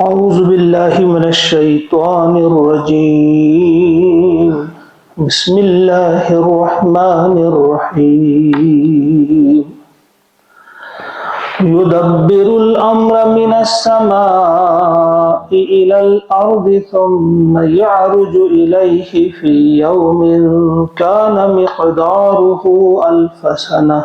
أعوذ بالله من الشيطان الرجيم بسم الله الرحمن الرحيم يدبر الأمر من السماء إلى الأرض ثم يعرج إليه في يوم كان مقداره ألف سنة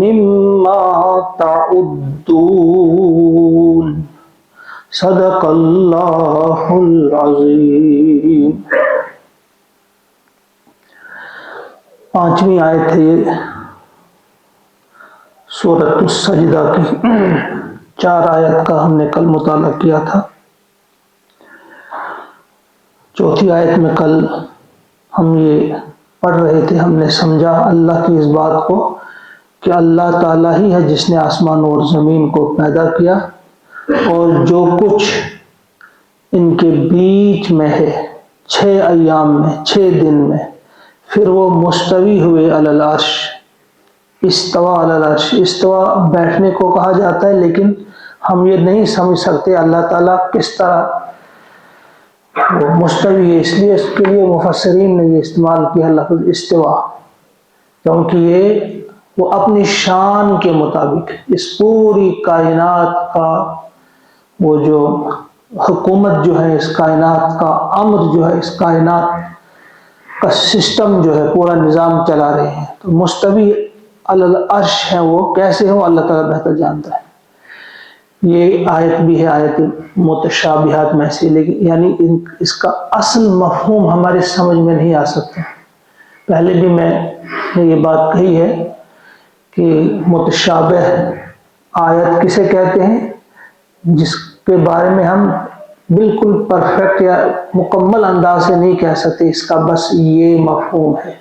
مما تعدون صدق اللہ العظیم۔ پانچویں آیت ہے یہ سورۃ السجدہ کی۔ 4 آیت کا ہم نے کل مطالعہ کیا تھا۔ چوتھی آیت میں کل ہم یہ پڑھ رہے تھے، ہم نے سمجھا اللہ کی اس بات کو کہ اللہ تعالیٰ ہی ہے جس نے آسمان اور زمین کو پیدا کیا، اور جو کچھ ان کے بیچ میں ہے 6 ایام میں، 6 دن میں، پھر وہ مستوی ہوئے علی العرش، استوا علی العرش۔ استوا بیٹھنے کو کہا جاتا ہے، لیکن ہم یہ نہیں سمجھ سکتے اللہ تعالیٰ کس طرح وہ مستوی ہے، اس لیے اس کے لیے مفسرین نے یہ استعمال کیا لفظ استوا، کیونکہ یہ وہ اپنی شان کے مطابق اس پوری کائنات کا وہ جو حکومت جو ہے، اس کائنات کا امر جو ہے، اس کائنات کا سسٹم جو ہے، پورا نظام چلا رہے ہیں۔ تو مستوی علی العرش ہے، وہ کیسے ہو اللہ تعالیٰ بہتر جانتا ہے۔ یہ آیت بھی ہے آیت متشابہات میں سے، لیکن یعنی اس کا اصل مفہوم ہماری سمجھ میں نہیں آ سکتا۔ پہلے بھی میں نے یہ بات کہی ہے کہ متشابہ آیت کسے کہتے ہیں؟ جس کے بارے میں ہم بالکل پرفیکٹ یا مکمل انداز سے نہیں کہہ سکتے اس کا بس یہ مفہوم ہے۔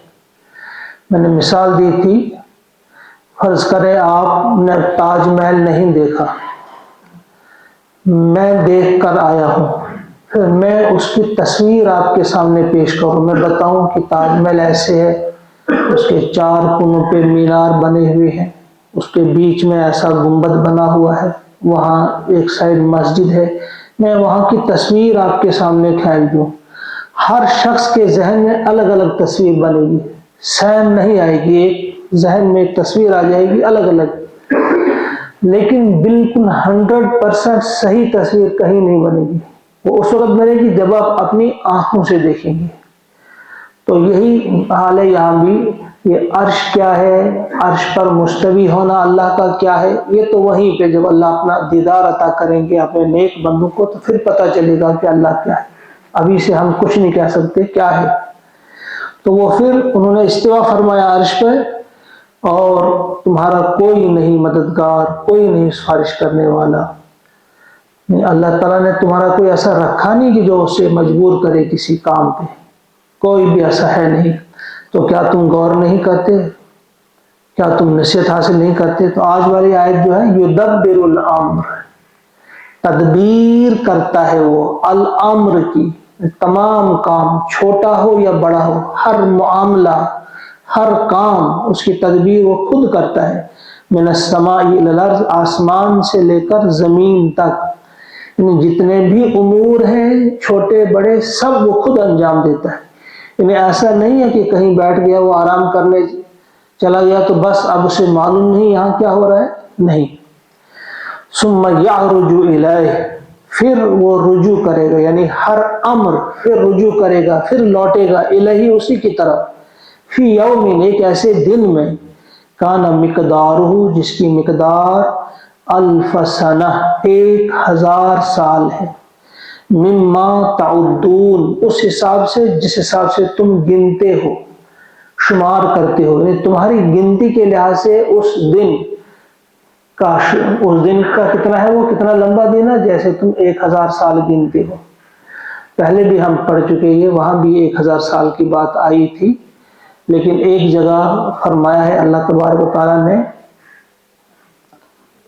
میں نے مثال دی تھی، فرض کریں آپ نے تاج محل نہیں دیکھا، میں دیکھ کر آیا ہوں، پھر میں اس کی تصویر آپ کے سامنے پیش کروں، میں بتاؤں کہ تاج محل ایسے ہے، اس کے 4 کونوں پہ مینار بنے ہوئے ہیں، اس کے بیچ میں ایسا گنبد بنا ہوا ہے، وہاں ایک سائڈ مسجد ہے، میں وہاں کی تصویر آپ کے سامنے کھینچ دوں، ہر شخص کے ذہن میں الگ الگ تصویر بنے گی، سیم نہیں آئے گی، ایک ذہن میں ایک تصویر آ جائے گی الگ الگ، لیکن بالکل 100% صحیح تصویر کہیں نہیں بنے گی۔ وہ اس وقت بنے گی جب آپ اپنی آنکھوں سے دیکھیں گے۔ تو یہی حال ہے یہاں بھی، یہ عرش کیا ہے، عرش پر مستوی ہونا اللہ کا کیا ہے، یہ تو وہیں پہ جب اللہ اپنا دیدار عطا کریں گے اپنے نیک بندوں کو تو پھر پتہ چلے گا کہ اللہ کیا ہے۔ ابھی سے ہم کچھ نہیں کہہ سکتے کیا ہے۔ تو وہ پھر انہوں نے استوا فرمایا عرش پہ، اور تمہارا کوئی نہیں مددگار، کوئی نہیں سفارش کرنے والا۔ اللہ تعالیٰ نے تمہارا کوئی ایسا رکھا نہیں کہ جو اسے مجبور کرے کسی کام پہ، کوئی بھی ایسا ہے نہیں۔ تو کیا تم غور نہیں کرتے؟ کیا تم نصیحت حاصل نہیں کرتے؟ تو آج والی آیت جو ہے یدبر الامر، تدبیر کرتا ہے وہ الامر کی، تمام کام چھوٹا ہو یا بڑا ہو، ہر معاملہ ہر کام اس کی تدبیر وہ خود کرتا ہے۔ من السماء الی الارض، آسمان سے لے کر زمین تک، یعنی جتنے بھی امور ہیں چھوٹے بڑے سب وہ خود انجام دیتا ہے۔ یعنی ایسا نہیں ہے کہ کہیں بیٹھ گیا وہ آرام کرنے چلا گیا تو بس اب اسے معلوم نہیں یہاں کیا ہو رہا ہے، نہیں۔ ثم یعرج الیہ، پھر وہ رجوع کرے گا، یعنی ہر امر پھر رجوع کرے گا، پھر لوٹے گا الیہ اسی کی طرف، فی یوم، ایک ایسے دن میں، کان مقدارہ، جس کی مقدار 1000 سنہ، 1000 سال ہے، مما تعدون، اس حساب سے جس حساب سے تم گنتے ہو، شمار کرتے ہو، یعنی تمہاری گنتی کے لحاظ سے اس دن کا کتنا ہے، وہ کتنا لمبا دن ہے، جیسے تم 1000 سال گنتے ہو۔ پہلے بھی ہم پڑھ چکے ہیں، وہاں بھی 1000 سال کی بات آئی تھی، لیکن ایک جگہ فرمایا ہے اللہ تبارک و تعالیٰ نے،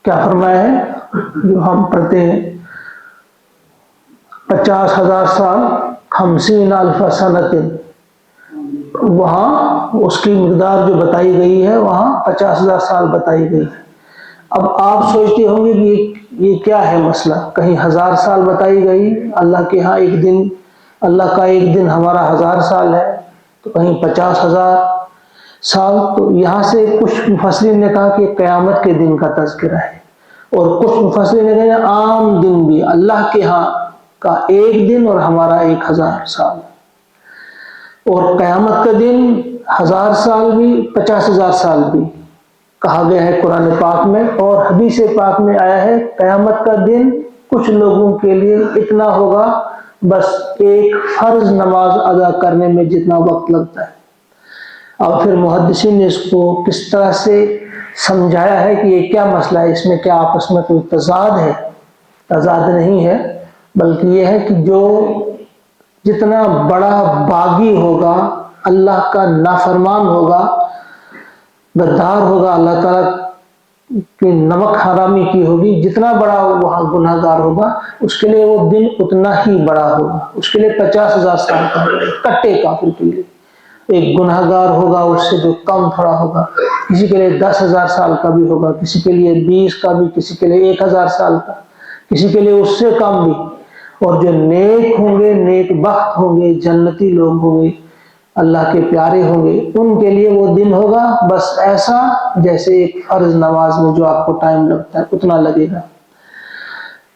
کیا فرمایا ہے جو ہم پڑھتے ہیں، 50,000 سال، 50,000 سنۃ، وہاں اس کی مقدار جو بتائی گئی ہے وہاں 50,000 سال بتائی گئی ہے۔ اب آپ سوچتے ہوں گے کہ یہ کیا ہے مسئلہ، کہیں 1000 سال بتائی گئی، اللہ کے ہاں ایک دن، اللہ کا ایک دن ہمارا 1000 سال ہے، تو کہیں 50,000 سال۔ تو یہاں سے کچھ مفسرین نے کہا کہ قیامت کے دن کا تذکرہ ہے، اور کچھ مفسرین نے کہا عام دن بھی، اللہ کے ہاں کا ایک دن اور ہمارا 1000 سال، اور قیامت کا دن 1000 سال بھی 50,000 سال بھی کہا گیا ہے قرآن پاک میں، اور حدیث پاک میں آیا ہے قیامت کا دن کچھ لوگوں کے لیے اتنا ہوگا بس ایک فرض نماز ادا کرنے میں جتنا وقت لگتا ہے۔ اب پھر محدثین نے اس کو کس طرح سے سمجھایا ہے کہ یہ کیا مسئلہ ہے، اس میں کیا آپس میں کوئی تضاد ہے؟ تضاد نہیں ہے، بلکہ یہ ہے کہ جو جتنا بڑا باغی ہوگا، اللہ کا نافرمان ہوگا، غدار ہوگا، اللہ تعالیٰ کی نمک حرامی کی ہوگی، جتنا بڑا وہاں گناہ گار ہوگا اس کے لیے وہ دن اتنا ہی بڑا ہوگا، اس کے لیے 50,000 سال کا ہوگا کٹے کافر کے لیے۔ ایک گناہ گار ہوگا اس سے جو کم تھوڑا ہوگا، کسی کے لیے 10,000 سال کا بھی ہوگا، کسی کے لیے 20 کا بھی، کسی کے لیے 1,000 سال کا، کسی کے لیے اس سے کم بھی۔ اور جو نیک ہوں گے، نیک بخت ہوں گے، جنتی لوگ ہوں گے، اللہ کے پیارے ہوں گے، ان کے لیے وہ دن ہوگا بس ایسا جیسے ایک فرض نماز میں جو آپ کو ٹائم لگتا ہے اتنا لگے گا۔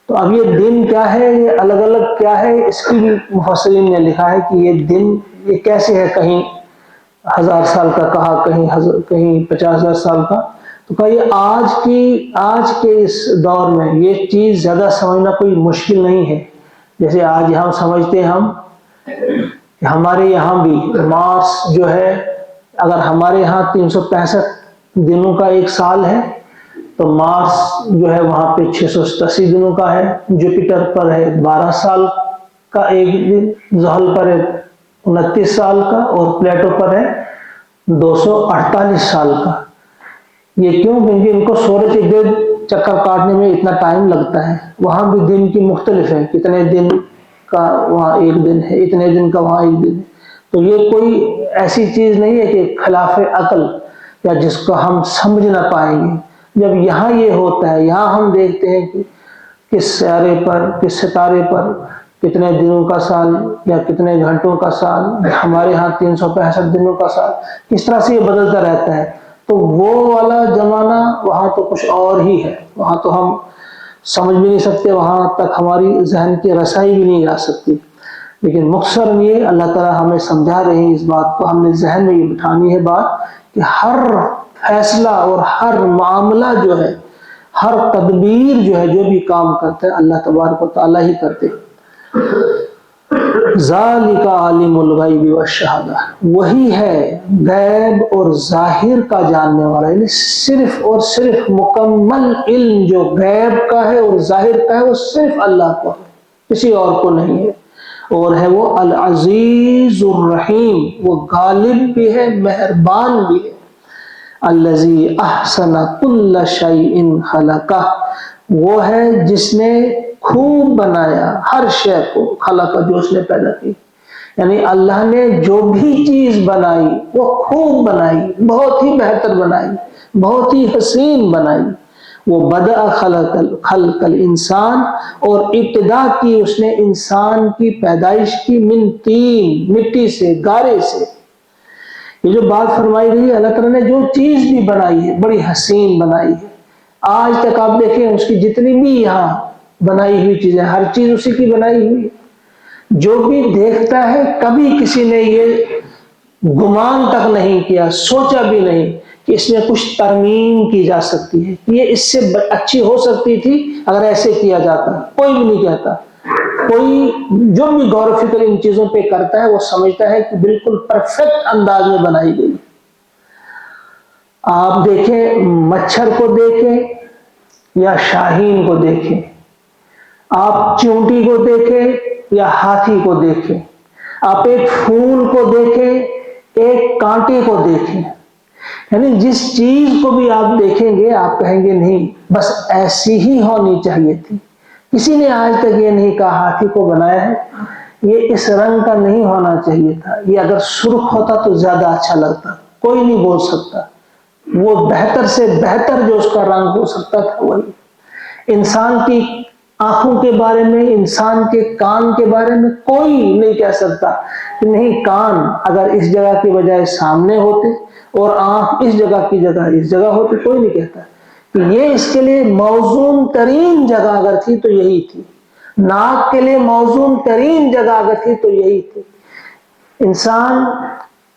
تو اب یہ دن کیا ہے، یہ الگ الگ کیا ہے، اس کی بھی مفسرین نے لکھا ہے کہ یہ دن یہ کیسے ہے، کہیں 1000 سال کا کہا، کہیں 50,000 سال کا۔ تو کہا یہ آج کے اس دور میں یہ چیز زیادہ سمجھنا کوئی مشکل نہیں ہے۔ جیسے آج ہم سمجھتے ہیں کہ ہمارے یہاں بھی مارس جو ہے، اگر ہمارے یہاں 365 دنوں کا ایک سال ہے تو مارس جو ہے وہاں پہ 687 دنوں کا ہے، جوپیٹر پر ہے 12 سال کا ایک دن، زحل پر ہے 29 سال کا، اور پلیٹو پر ہے 248 سال کا۔ یہ کیوں؟ کیونکہ ان کو سورج کے گرد چکر کاٹنے میں اتنا ٹائم لگتا ہے۔ وہاں بھی دن کی مختلف ہے، کتنے دن کا وہاں ایک دن ہے، اتنے دن کا وہاں ایک دن ہے۔ تو یہ کوئی ایسی چیز نہیں ہے کہ خلاف عقل یا جس کو ہم سمجھ نہ پائیں گے۔ جب یہاں یہ ہوتا ہے، یہاں ہم دیکھتے ہیں کہ کس سیارے پر، کس ستارے پر کتنے دنوں کا سال یا کتنے گھنٹوں کا سال، ہمارے ہاں 365 دنوں کا سال، کس طرح سے یہ بدلتا رہتا ہے۔ تو وہ والا زمانہ وہاں تو کچھ اور ہی ہے، وہاں تو ہم سمجھ بھی نہیں سکتے، وہاں تک ہماری ذہن کی رسائی بھی نہیں آ سکتی۔ لیکن مختصر یہ اللہ تعالیٰ ہمیں سمجھا رہے ہیں اس بات کو، ہم نے ذہن میں یہ بٹھانی ہے بات کہ ہر فیصلہ اور ہر معاملہ جو ہے، ہر تدبیر جو ہے، جو بھی کام کرتا ہے اللہ تبارک و تعالیٰ ہی کرتے۔ ذالک عالم الغیب والشہادہ، وہی ہے غیب اور ظاہر کا جاننے والا، یعنی صرف اور صرف مکمل علم جو غیب کا ہے اور ظاہر کا ہے وہ صرف اللہ کو ہے، کسی اور کو نہیں ہے۔ اور ہے وہ العزیز الرحیم، وہ غالب بھی ہے، مہربان بھی ہے۔ الذی احسن کل شیء خلقہ، وہ ہے جس نے خوب بنایا ہر شے کو، خلقہ جو اس نے پیدا کی، یعنی اللہ نے جو بھی چیز بنائی وہ خوب بنائی، بہت ہی بہتر بنائی، بہت ہی حسین بنائی۔ وہ بدأ خلق الانسان، اور ابتدا کی اس نے انسان کی پیدائش کی، من طین، مٹی سے، گارے سے۔ یہ جو بات فرمائی گئی ہے، اللہ تعالیٰ نے جو چیز بھی بنائی ہے بڑی حسین بنائی ہے۔ آج تک آپ دیکھیں اس کی جتنی بھی یہاں بنائی ہوئی چیزیں، ہر چیز اسی کی بنائی ہوئی ہے۔ جو بھی دیکھتا ہے کبھی کسی نے یہ گمان تک نہیں کیا، سوچا بھی نہیں کہ اس میں کچھ ترمیم کی جا سکتی ہے، یہ اس سے اچھی ہو سکتی تھی اگر ایسے کیا جاتا۔ کوئی بھی نہیں کہتا، کوئی جو بھی غور و فکر ان چیزوں پہ کرتا ہے وہ سمجھتا ہے کہ بالکل پرفیکٹ انداز میں بنائی گئی۔ آپ دیکھیں مچھر کو دیکھیں یا شاہین کو دیکھیں، آپ چونٹی کو دیکھیں یا ہاتھی کو دیکھیں، آپ ایک پھول کو دیکھیں، ایک کانٹے کو دیکھیں، یعنی جس چیز کو بھی آپ دیکھیں گے آپ کہیں گے نہیں بس ایسی ہی ہونی چاہیے تھی۔ کسی نے آج تک یہ نہیں کہا ہاتھی کو بنایا ہے یہ اس رنگ کا نہیں ہونا چاہیے تھا، یہ اگر سرخ ہوتا تو زیادہ اچھا لگتا، کوئی نہیں بول سکتا، وہ بہتر سے بہتر جو اس کا رنگ ہو سکتا تھا وہی۔ انسان کی آنکھوں کے بارے میں، انسان کے کان کے بارے میں کوئی نہیں کہہ سکتا کہ نہیں، کان اگر اس جگہ کی بجائے سامنے ہوتے اور آنکھ اس جگہ کی جگہ اس جگہ ہوتی، کوئی نہیں کہتا کہ یہ اس کے لیے موزون ترین جگہ اگر تھی تو یہی تھی، ناک کے لیے موزون ترین جگہ اگر تھی تو یہی تھی۔ انسان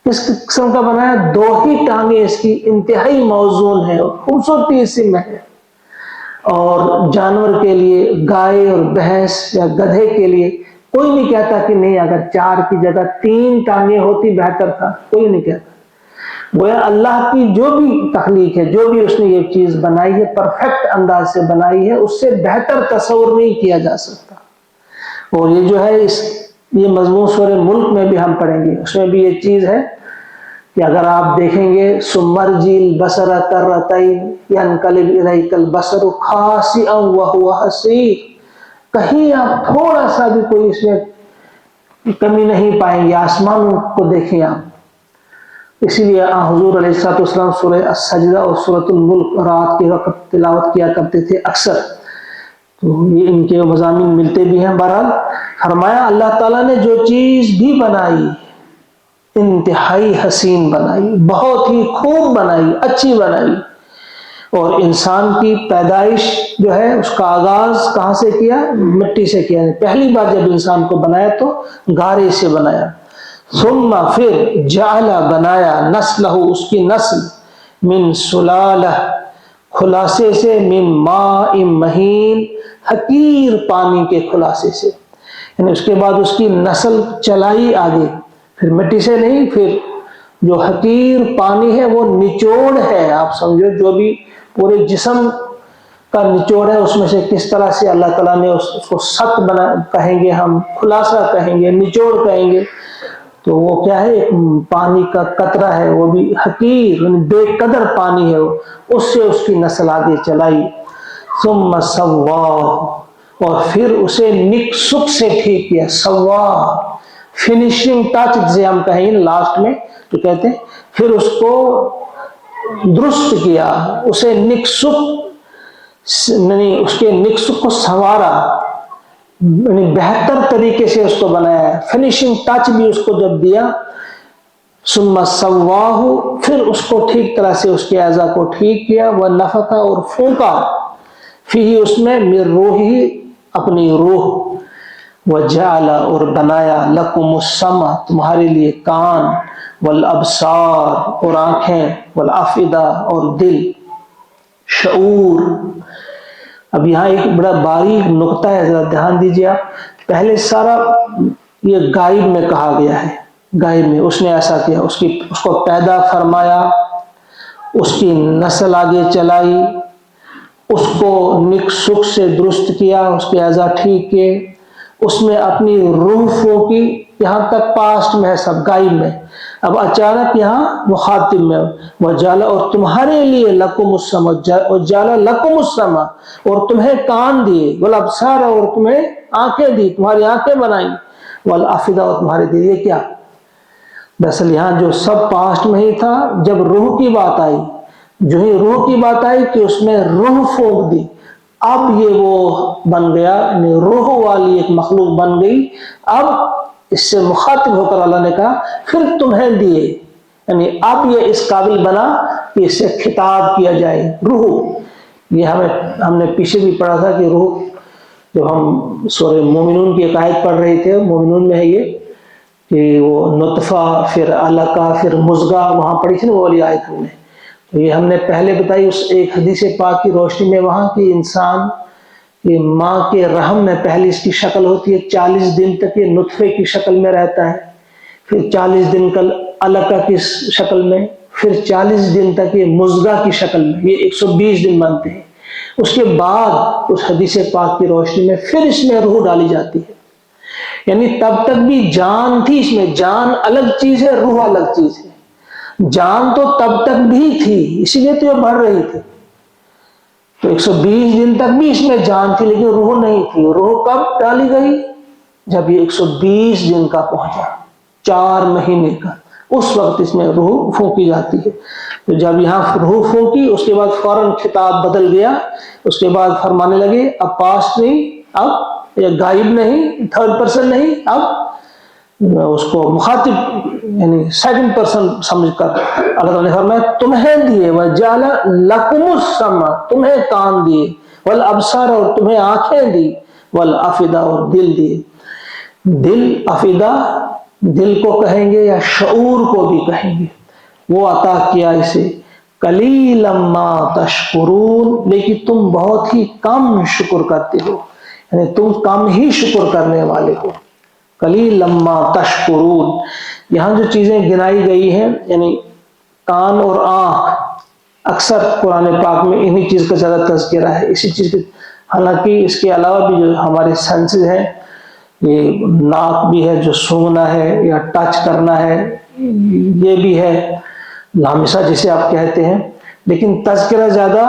کس قسم کا بنا ہے؟ دو ہی ٹانگیں اس کی انتہائی موزون ہے اور خوبصورتی اسی میں ہے۔ اور جانور کے لیے، گائے اور بھینس یا گدھے کے لیے کوئی نہیں کہتا کہ نہیں، اگر 4 کی جگہ 3 ٹانگیں ہوتی بہتر تھا، کوئی نہیں کہتا۔ گویا اللہ کی جو بھی تخلیق ہے، جو بھی اس نے یہ چیز بنائی ہے، پرفیکٹ انداز سے بنائی ہے، اس سے بہتر تصور نہیں کیا جا سکتا۔ اور یہ جو ہے یہ مضمون سورہ ملک میں بھی ہم پڑھیں گے، اس میں بھی یہ چیز ہے کہ اگر آپ دیکھیں گے سمرجی البصر کرتین ینقلب الیک البصر خاسئا وہو حسیر، کہیں آپ تھوڑا سا بھی کوئی اس میں کمی نہیں پائیں گے۔ آسمانوں کو دیکھیں آپ، اسی لیے حضور علیہ الصلوۃ والسلام سورہ السجدہ اور سورۃ الملک رات کے وقت تلاوت کیا کرتے تھے اکثر، تو یہ ان کے مضامین ملتے بھی ہیں۔ بہرحال فرمایا اللہ تعالیٰ نے جو چیز بھی بنائی انتہائی حسین بنائی، بہت ہی خوب بنائی، اچھی بنائی۔ اور انسان کی پیدائش جو ہے اس کا آغاز کہاں سے کیا؟ مٹی سے کیا۔ پہلی بار جب انسان کو بنایا تو گارے سے بنایا، ثم پھر جعل بنایا نسلہ اس کی نسل، من سلالہ خلاصے سے، من ماء مہین حقیر پانی کے خلاصے سے، یعنی اس کے بعد اس کی نسل چلائی آگے، پھر مٹی سے نہیں، پھر جو حقیر پانی ہے وہ نچوڑ ہے، آپ سمجھو جو بھی پورے جسم کا نچوڑ ہے، اس میں سے کس طرح سے اللہ تعالیٰ نے اس کو سط بنا کہیں گے، ہم خلاصہ کہیں گے، نچوڑ کہیں گے، تو وہ کیا ہے؟ ایک پانی کا قطرہ ہے، وہ بھی حقیر یعنی بے قدر پانی ہے، اس سے اس کی نسل آگے چلائی۔ ثم سواہ، اور پھر اسے نک سک سے ٹھیک کیا، سواہ فنیشنگ ٹچ جسے ہم کہیں لاسٹ میں جو کہتے ہیں، پھر اس کو درست کیا، اسے نک سک یعنی اس کے نک سک کو سنوارا، یعنی بہتر طریقے سے اس کو بنایا، فنیشنگ ٹچ بھی اس کو جب دیا۔ ثم سواہ، پھر اس کو ٹھیک طرح سے اس کے اعضاء کو ٹھیک کیا، ونفخ اور پھونکا، فیہ اس میں، من روحہ اپنی روح، وجعل اور بنایا، لکم السمع تمہارے لیے کان، والابصار اور آنکھیں، والافئدہ اور دل، شعور۔ اب یہاں ایک بڑا باریک نقطہ ہے، ذرا دھیان دیجیے آپ، پہلے سارا یہ غائب میں کہا گیا ہے، غائب میں اس نے ایسا کیا، اس کو پیدا فرمایا، اس کی نسل آگے چلائی، اس کو نک سک سے درست کیا، اس کے اعضاء ٹھیک کیے، اس میں اپنی روح پھونکی، یہاں تک پاسٹ میں ہے سب، غائب میں۔ اب اچانک یہاں مخاطب میں، وجعل اور تمہارے لیے، لکم السمع، وجعل لکم السمع اور تمہیں کان دیے، والابصار اور تمہیں آنکھیں دی، تمہاری آنکھیں بنائیں، والافئدہ اور تمہارے دل۔ یہ کیا؟ دراصل یہاں جو سب پاسٹ میں ہی تھا، جب روح کی بات آئی، جو ہی روح کی بات آئی کہ اس میں روح پھونک دی، اب یہ وہ بن گیا، یعنی روح والی ایک مخلوق بن گئی۔ اب اس سے مخاطب ہو کر اللہ نے کہا پھر تمہیں دیے، یعنی اب یہ اس قابل بنا کہ اس سے خطاب کیا جائے، روح۔ یہ ہم نے پیچھے بھی پڑھا تھا کہ روح، جب ہم سورہ مومنون کی ایک آیت پڑھ رہے تھے، مومنون میں ہے یہ کہ وہ نطفہ، پھر علقہ، پھر مضغہ، وہاں پڑھی تھی نا وہ والی آیت ہم نے، تو یہ ہم نے پہلے بتائی اس ایک حدیث پاک کی روشنی میں، وہاں کی انسان کہ ماں کے رحم میں پہلی اس کی شکل ہوتی ہے، 40 دن تک یہ نطفے کی شکل میں رہتا ہے، پھر 40 دن کل علقہ کی شکل میں، پھر 40 دن تک یہ مضغہ کی شکل میں، یہ 120 دن بنتے ہیں۔ اس کے بعد اس حدیث پاک کی روشنی میں پھر اس میں روح ڈالی جاتی ہے، یعنی تب تک بھی جان تھی اس میں، جان الگ چیز ہے، روح الگ چیز ہے۔ جان تو تب تک بھی تھی، اسی لیے تو یہ بڑھ رہی تھی، تو 120 دن تک بھی اس میں جان تھی، لیکن روح نہیں تھی۔ روح کب ڈالی گئی؟ جب یہ 120 دن کا پہنچا، 4 مہینے کا، اس وقت اس میں روح پھونکی جاتی ہے۔ تو جب یہاں روح پھونکی، اس کے بعد فوراً خطاب بدل گیا، اس کے بعد فرمانے لگے اب پاسٹ نہیں، اب یہ غائب نہیں، تھرڈ پرسن نہیں، اب اس کو مخاطب یعنی سیکنڈ پرسن سمجھ کر اللہ تعالیٰ نے فرمایا تمہیں دیے، وَجَعَلَ لَكُمُ السَّمْعَ تمہیں کان دیے، وَالْأَبْصَارَ اور تمہیں آنکھیں دی، وَالْأَفْئِدَةَ اور دل دیے۔ دل، افئدہ دل کو کہیں گے یا شعور کو بھی کہیں گے، وہ عطا کیا اسے۔ قَلِيلًا مَا تَشْكُرُونَ لیکن تم بہت ہی کم شکر کرتے ہو، یعنی تم کم ہی شکر کرنے والے ہو۔ قلیلا ما تشکرون، یہاں جو چیزیں گنائی گئی ہیں یعنی کان اور آنکھ، اکثر قرآن پاک میں انہی چیز کا زیادہ تذکرہ ہے، اسی چیز کے، حالانکہ اس کے علاوہ بھی جو ہمارے سینسز ہیں، یہ ناک بھی ہے جو سونگنا ہے یا ٹچ کرنا ہے، یہ بھی ہے لامسہ جسے آپ کہتے ہیں، لیکن تذکرہ زیادہ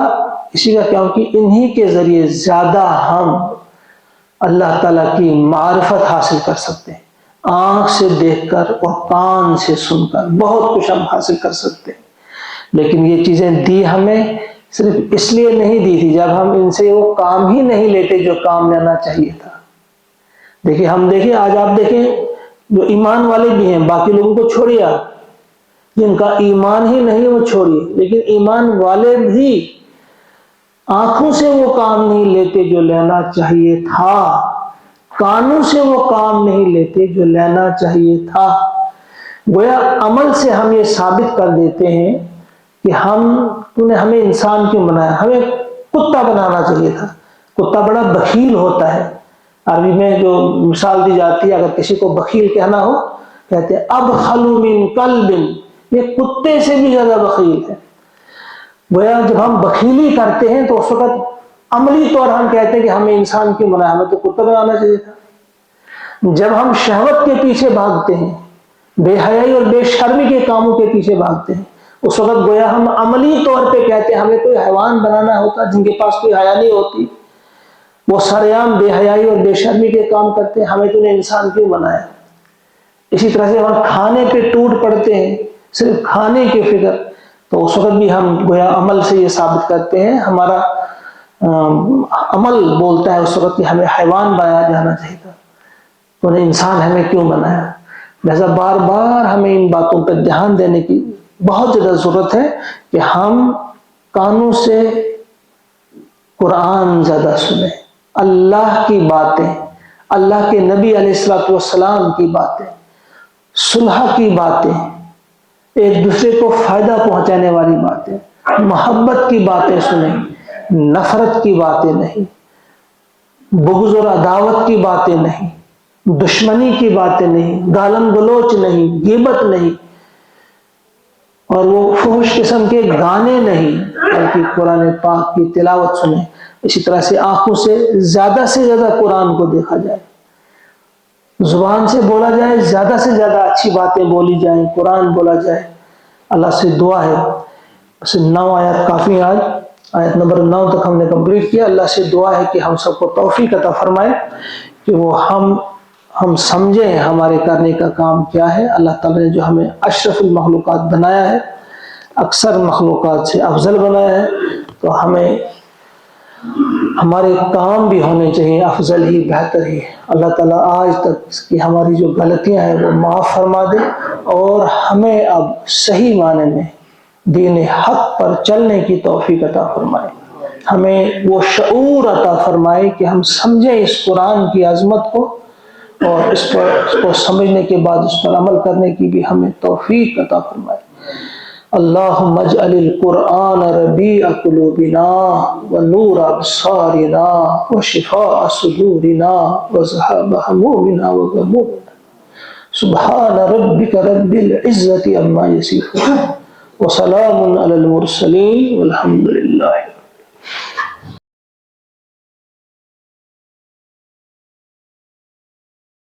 اسی کا کیا ہو کہ انہی کے ذریعے زیادہ ہم اللہ تعالیٰ کی معرفت حاصل کر سکتے ہیں، آنکھ سے دیکھ کر اور کان سے سن کر بہت کچھ ہم حاصل کر سکتے ہیں۔ لیکن یہ چیزیں دی ہمیں صرف اس لیے نہیں دی تھی جب ہم ان سے وہ کام ہی نہیں لیتے جو کام لینا چاہیے تھا۔ دیکھیں آج آپ دیکھیں جو ایمان والے بھی ہیں، باقی لوگوں کو چھوڑیے، آپ جن کا ایمان ہی نہیں وہ چھوڑیے، لیکن ایمان والے بھی آنکھوں سے وہ کام نہیں لیتے جو لینا چاہیے تھا، کانوں سے وہ کام نہیں لیتے جو لینا چاہیے تھا۔ گویا عمل سے ہم یہ ثابت کر دیتے ہیں کہ تو نے ہمیں انسان کیوں بنایا، ہمیں کتا بنانا چاہیے تھا۔ کتا بڑا بخیل ہوتا ہے، عربی میں جو مثال دی جاتی ہے، اگر کسی کو بخیل کہنا ہو کہتے ہیں ابخل من کلب، یہ کتے سے بھی زیادہ بخیل ہے۔ گویا جب ہم بخیلی کرتے ہیں تو اس وقت عملی طور ہم کہتے ہیں کہ ہمیں انسان کیوں بنایا، ہمیں تو کتا بنانا چاہیے تھا۔ جب ہم شہوت کے پیچھے بھاگتے ہیں، بے حیائی اور بے شرمی کے کاموں کے پیچھے بھاگتے ہیں، اس وقت گویا ہم عملی طور پہ کہتے ہیں ہمیں کوئی حیوان بنانا ہوتا جن کے پاس کوئی حیا نہیں ہوتی، وہ سرعام بے حیائی اور بے شرمی کے کام کرتے ہیں، ہمیں تو نے انسان کیوں بنایا۔ اسی طرح سے ہم کھانے پہ ٹوٹ پڑتے ہیں، صرف کھانے کی فکر، تو اس وقت بھی ہم گویا عمل سے یہ ثابت کرتے ہیں، ہمارا عمل بولتا ہے اس وقت کہ ہمیں حیوان بنایا جانا چاہیے تھا، تو نے انسان ہمیں کیوں بنایا۔ لہذا بار بار ہمیں ان باتوں پر دھیان دینے کی بہت زیادہ ضرورت ہے کہ ہم کانوں سے قرآن زیادہ سنیں، اللہ کی باتیں، اللہ کے نبی علیہ الصلوۃ والسلام کی باتیں، صلح کی باتیں، ایک دوسرے کو فائدہ پہنچانے والی باتیں، محبت کی باتیں سنیں، نفرت کی باتیں نہیں، بغض اور عداوت کی باتیں نہیں، دشمنی کی باتیں نہیں، گالم گلوچ نہیں، غیبت نہیں، اور وہ فحش قسم کے گانے نہیں، بلکہ قرآن پاک کی تلاوت سنیں۔ اسی طرح سے آنکھوں سے زیادہ قرآن کو دیکھا جائے، زبان سے بولا جائے، زیادہ سے زیادہ اچھی باتیں بولی جائیں، قرآن بولا جائے۔ اللہ سے دعا ہے، بس 9 آیات کافی، آج آیت نمبر 9 تک ہم نے کمپلیٹ کیا۔ اللہ سے دعا ہے کہ ہم سب کو توفیق عطا فرمائے کہ وہ ہم سمجھیں ہمارے کرنے کا کام کیا ہے۔ اللہ تعالیٰ نے جو ہمیں اشرف المخلوقات بنایا ہے، اکثر مخلوقات سے افضل بنایا ہے، تو ہمیں ہمارے کام بھی ہونے چاہیے افضل ہی، بہتر ہی۔ اللہ تعالیٰ آج تک کی ہماری جو غلطیاں ہیں وہ معاف فرما دے، اور ہمیں اب صحیح معنی میں دین حق پر چلنے کی توفیق عطا فرمائے، ہمیں وہ شعور عطا فرمائے کہ ہم سمجھیں اس قرآن کی عظمت کو، اور اس کو سمجھنے کے بعد اس پر عمل کرنے کی بھی ہمیں توفیق عطا فرمائے۔ اللہم اجعل القرآن ربیع قلوبنا ونور ابصارنا وشفاء صدورنا وذهاب همومنا وغمومنا سبحان ربک رب العزة عما یصفون وسلام علی المرسلین والحمد للہ۔